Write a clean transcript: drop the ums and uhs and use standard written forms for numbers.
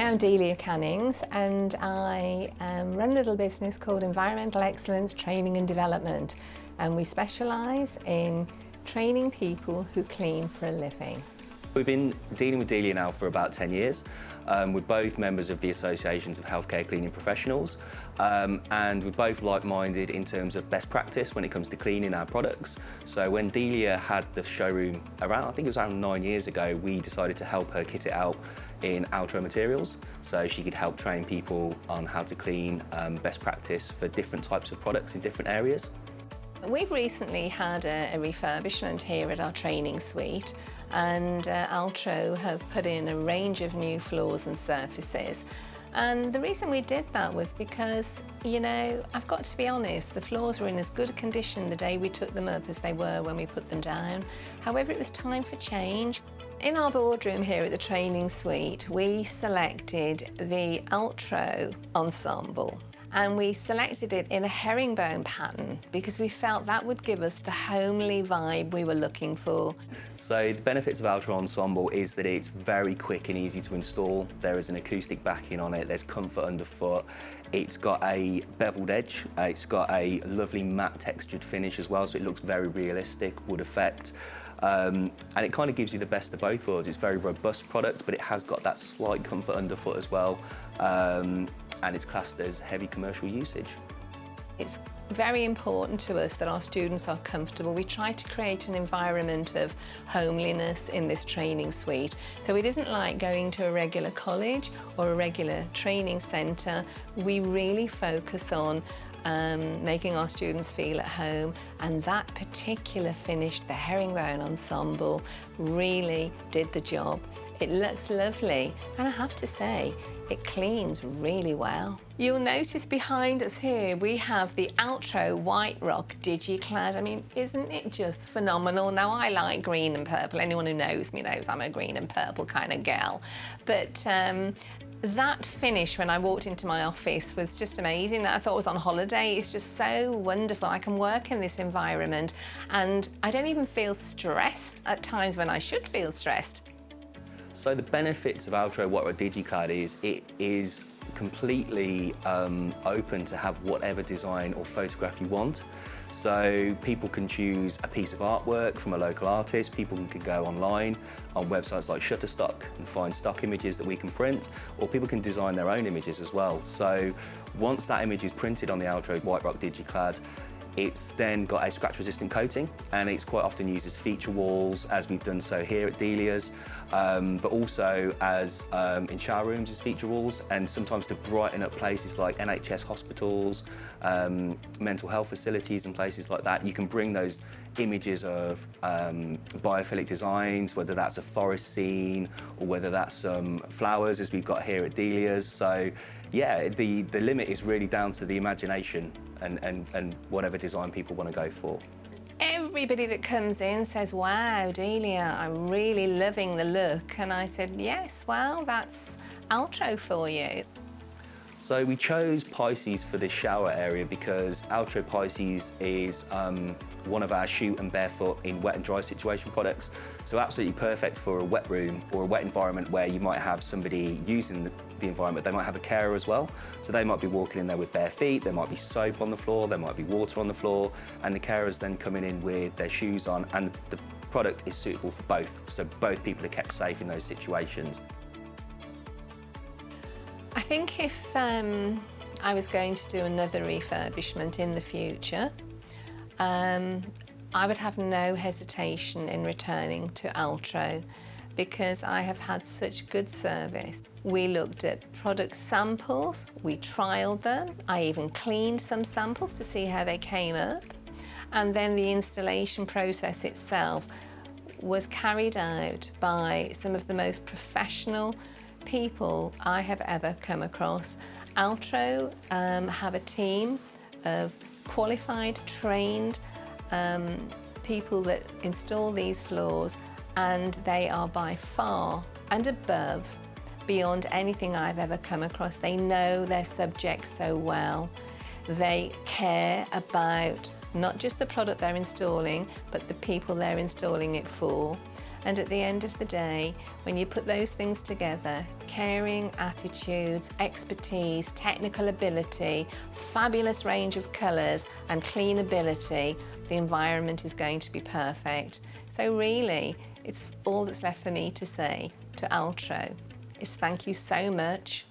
I'm Delia Cannings and I run a little business called Environmental Excellence Training and Development, and we specialise in training people who clean for a living. We've been dealing with Delia now for about 10 years. We're both members of the Associations of Healthcare Cleaning Professionals, and we're both like-minded in terms of best practice when it comes to cleaning our products. So when Delia had the showroom around, I think it was around 9 years ago, we decided to help her kit it out in Altro materials, so she could help train people on how to clean, best practice for different types of products in different areas. We've recently had a refurbishment here at our training suite, and Altro have put in a range of new floors and surfaces. And the reason we did that was because, you know, I've got to be honest, the floors were in as good a condition the day we took them up as they were when we put them down. However, it was time for change. In our boardroom here at the training suite, we selected the Altro ensemble. And we selected it in a herringbone pattern because we felt that would give us the homely vibe we were looking for. So the benefits of Altro Ensemble is that it's very quick and easy to install. There is an acoustic backing on it, there's comfort underfoot. It's got a beveled edge, it's got a lovely matte textured finish as well, so it looks very realistic, wood effect. And it kind of gives you the best of both worlds. It's a very robust product, but it has got that slight comfort underfoot as well. And it's classed as heavy commercial usage. It's very important to us that our students are comfortable. We try to create an environment of homeliness in this training suite. So it isn't like going to a regular college or a regular training centre. We really focus on making our students feel at home, and that particular finish, the herringbone ensemble, really did the job. It looks lovely, and I have to say, it cleans really well. You'll notice behind us here we have the Altro White Rock DigiClad. I mean, isn't it just phenomenal? Now, I like green and purple. Anyone who knows me knows I'm a green and purple kind of gal. But that finish when I walked into my office was just amazing. I thought I was on holiday. It's just so wonderful. I can work in this environment and I don't even feel stressed at times when I should feel stressed. So the benefits of Altro White Rock DigiClad is it is completely open to have whatever design or photograph you want. So people can choose a piece of artwork from a local artist, people can go online on websites like Shutterstock and find stock images that we can print, or people can design their own images as well. So once that image is printed on the Altro White Rock DigiClad, it's then got a scratch-resistant coating, and it's quite often used as feature walls, as we've done so here at Delia's, but also as in shower rooms as feature walls, and sometimes to brighten up places like NHS hospitals, mental health facilities and places like that. You can bring those images of biophilic designs, whether that's a forest scene or whether that's some flowers as we've got here at Delia's. So yeah, the limit is really down to the imagination and whatever design people want to go for. Everybody that comes in says, wow, Delia, I'm really loving the look. And I said, yes, well, that's Altro for you. So we chose Pisces for this shower area because Altro Pisces is one of our shoot and barefoot in wet and dry situation products. So absolutely perfect for a wet room or a wet environment where you might have somebody using the environment. They might have a carer as well. So they might be walking in there with bare feet, there might be soap on the floor, there might be water on the floor, and the carer's then coming in with their shoes on, and the product is suitable for both. So both people are kept safe in those situations. I think if I was going to do another refurbishment in the future, I would have no hesitation in returning to Altro because I have had such good service. We looked at product samples, we trialled them, I even cleaned some samples to see how they came up, and then the installation process itself was carried out by some of the most professional people I have ever come across. Altro have a team of qualified, trained people that install these floors, and they are by far and above beyond anything I've ever come across. They know their subject so well. They care about not just the product they're installing, but the people they're installing it for. And at the end of the day, when you put those things together, caring attitudes, expertise, technical ability, fabulous range of colours and cleanability, the environment is going to be perfect. So really, it's all that's left for me to say to Altro is thank you so much